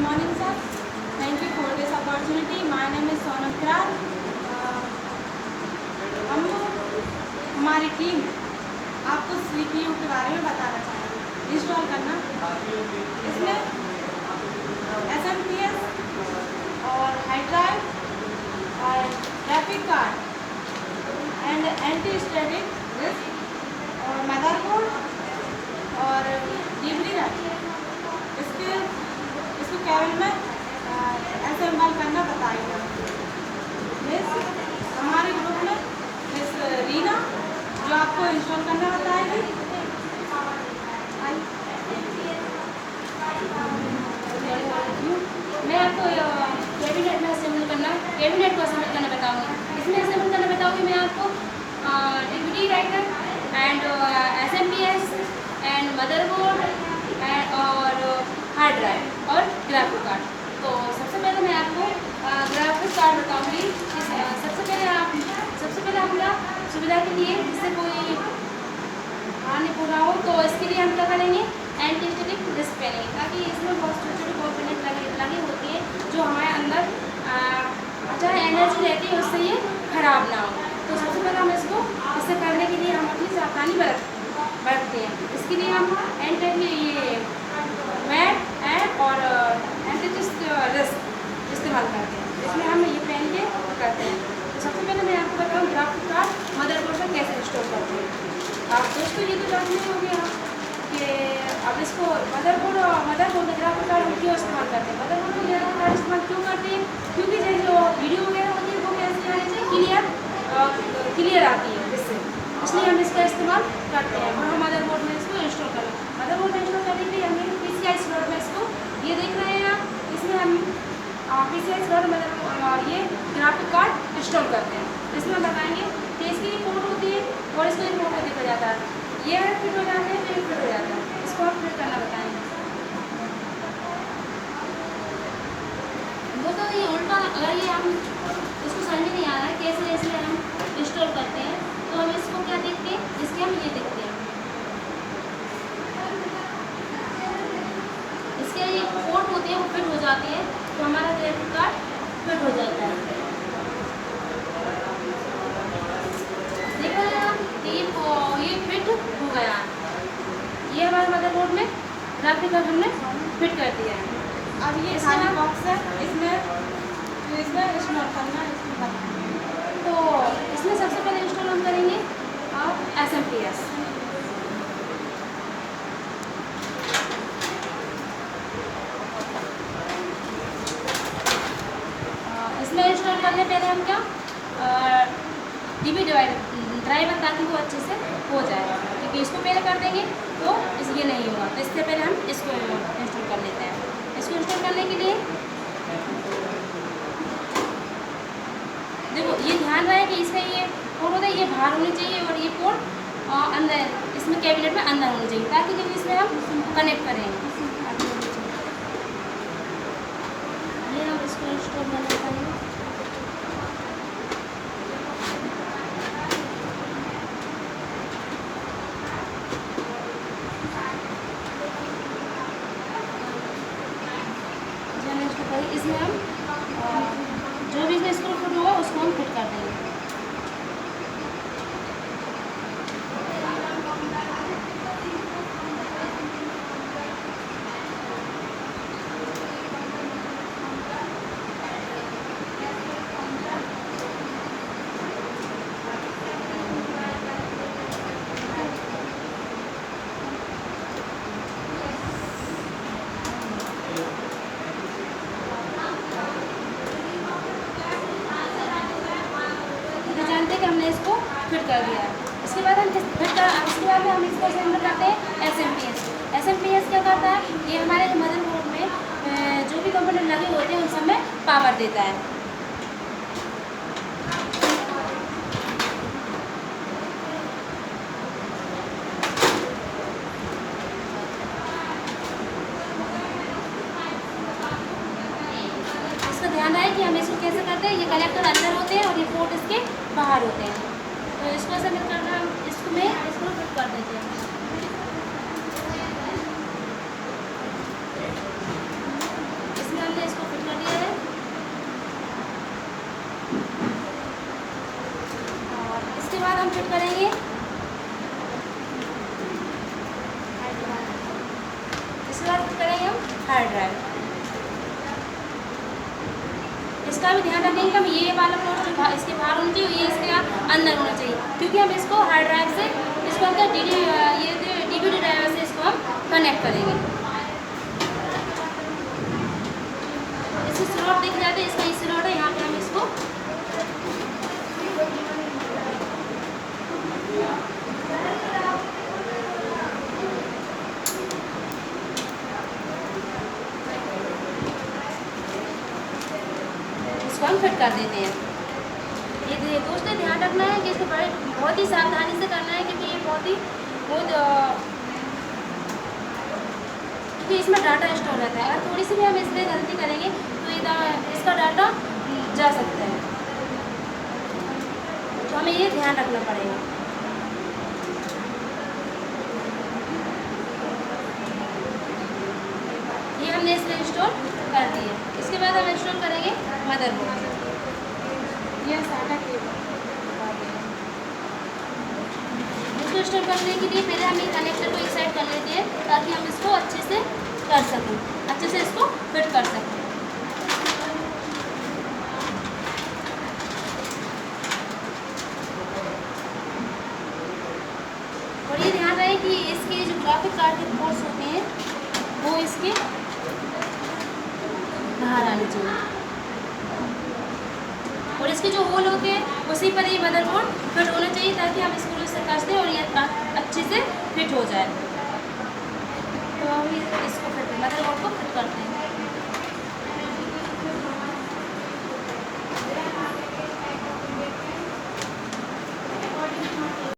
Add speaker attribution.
Speaker 1: morning, sir. Thank you for this opportunity. My name is Sonam Kirar. हम हमारी team आपको CPU के बारे में बताना चाहेंगे। इंस्टॉल करना इसमें SMPS और हार्ड ड्राइव और graphic card and anti static disk और मदरबोर्ड और डिलीवरी रैम इसको केबल में असेंबल करना बताएंगे। हमारे ग्रुप में मिस रीना जो आपको इंस्टॉल करना बताएगी।
Speaker 2: मैं आपको कैबिनेट में असेंबल करना कैबिनेट को असेंबल करना बताऊंगी। इसमें असेंबल करना बताऊंगी मैं आपको DVD writer and SMPS and motherboard और हार्ड ड्राइव और ग्राफिक कार्ड। तो सबसे पहले मैं आपको ग्राफिक कार्ड बताऊंगी। सबसे पहले हम सुविधा के लिए जिससे कोई हानि पूरा हो तो इसके लिए हम क्या करेंगे, एंटी स्टैटिक डिस्क पहनेंगे ताकि इसमें बहुत छोटी छोटी कॉम्पोनेंट लगी होती है जो हमारे अंदर चाहे एनर्जी रहती है उससे ये खराब ना हो। तो सबसे पहले हम इसको इसे करने के लिए हम अपनी सावधानी बरतते हैं। इसके लिए हम ये मैट और एंटी डिस्क इस्तेमाल करते हैं। इसमें हम ये पहन के करते हैं। तो सबसे पहले मैं आपको बताऊँ ग्राफिक कार्ड मदरबोर्ड पर कैसे इंस्टॉल करते हैं। आप दोस्तों ये तो जानते हो गया कि अब इसको मदरबोर्ड में ग्राफिक कार्ड हम क्यों इस्तेमाल करते हैं। मदरबोर्ड में ग्राफिक कार्ड इस्तेमाल क्यों करते हैं, क्योंकि जो वीडियो वगैरह होती है वो कैसे आनी चाहिए, क्लियर आती है इसलिए हम इसका इस्तेमाल करते हैं। और हम मदरबोर्ड में इसको इंस्टॉल करें। मदरबोर्ड में इंस्टॉल करने के लिए हमें PCI स्लॉट में इसको ये देख रहे हैं आप, इसमें हम PCI स्लॉट में ये ग्राफिक कार्ड इंस्टॉल करते हैं। इसमें हम बताएंगे कि इसकी पोर्ट होती है और इसको एक पोर्ट देखा जाता है। ये फिट हो जाते हैं तो ये फिट हो जाता है। इसको हम फिट करना बताएंगे। वो तो ये उल्टा, अगर ये हम इसको समझ नहीं आ रहा है कैसे इसलिए हम इंस्टॉल करते हैं तो हम इसको क्या देखते हैं, इसके हम ये देखते हैं इसके ये पोर्ट होते हैं वो फिट हो जाते हैं तो हमारा ग्राफिक कार्ड फिट हो जाता है। देख रहे हैं आप ये फिट हो गया। ये हमारे मदरबोर्ड में ग्राफिक कार्ड हमने फिट कर दिया है।
Speaker 1: अब ये खाली बॉक्स है, इसमें इंस्टॉल करना
Speaker 2: तो इसमें सबसे पहले इंस्टॉल हम करेंगे SMPS। इसमें इंस्टॉल करने पहले हम क्या DVD ड्राइवर ताकि वो अच्छे से हो जाए, क्योंकि इसको पहले कर देंगे तो ये नहीं होगा। तो इससे पहले हम इसको इंस्टॉल कर लेते हैं। इसको इंस्टॉल करने के लिए देखो ये ध्यान रहे कि इसका ये पोर्ट होता है ये बाहर होनी चाहिए और ये पोर्ट अंदर इसमें कैबिनेट में अंदर होनी चाहिए ताकि जब इसमें हम कनेक्ट करें ये हम इसको इंस्टॉल करना चाहिए। इसमें हम जो भी इसमें स्क्रू फिट होगा उसको हम फिट कर देंगे। हमने इसको फिट कर दिया है। इसके बाद हम इसको असेंबल करते हैं SMPS क्या करता है, ये हमारे मदरबोर्ड में जो भी कंपोनेंट लगे होते हैं उन सब में पावर देता है। इसका ध्यान रहे कि हम इसको कैसे करते हैं। ये कलेक्टर अंदर होते हैं और ये पोर्ट इसके बाहर होते हैं। तो इसको असेंबल करना इसको फिट कर देते हैं। इसमें फिट करेंगे। इसके बाद करेंगे हम हार्ड ड्राइव। इसका भी ध्यान रखेंगे कि हम ये वाला पोर्ट जो इसके बाहर होना चाहिए, ये इसके अंदर होना चाहिए, क्योंकि हम इसको हार्ड ड्राइव से इसको अंदर DVD ड्राइवर से इसको हम कनेक्ट करेंगे। इसकी स्लॉट दिख जाते हैं, इसका स्लॉट है, यहाँ पे हम इसको हम फिट कर देते हैं। ये दोस्तों ध्यान रखना है कि इसको बहुत ही सावधानी से करना है, क्योंकि ये बहुत क्योंकि इसमें डाटा स्टोर रहता है। अगर थोड़ी सी भी हम इसमें गलती करेंगे तो इसका डाटा जा सकता है, तो हमें ये ध्यान रखना पड़ेगा। ये हमने इसमें इंस्टॉल कर दिए। इसके बाद हम इंस्टॉल करेंगे मदरबोर्ड।
Speaker 1: ये सादा केबल
Speaker 2: इसको इंस्टॉल करने के लिए पहले हम ये कनेक्टर को एक साइड कर लेते हैं, ताकि हम इसको अच्छे से कर सकें, अच्छे से इसको फिट कर सकें। और ये ध्यान रहे कि इसके जो ग्राफिक कार्ड के पोर्ट्स होते हैं वो इसके बाहर आने चाहिए, और इसके जो होल होते हैं उसी पर ये मदरबोर्ड फिट होना चाहिए, ताकि हम इसको इससे कसते और ये अच्छे से फिट हो जाए। तो हम इसको फिट मदरबोर्ड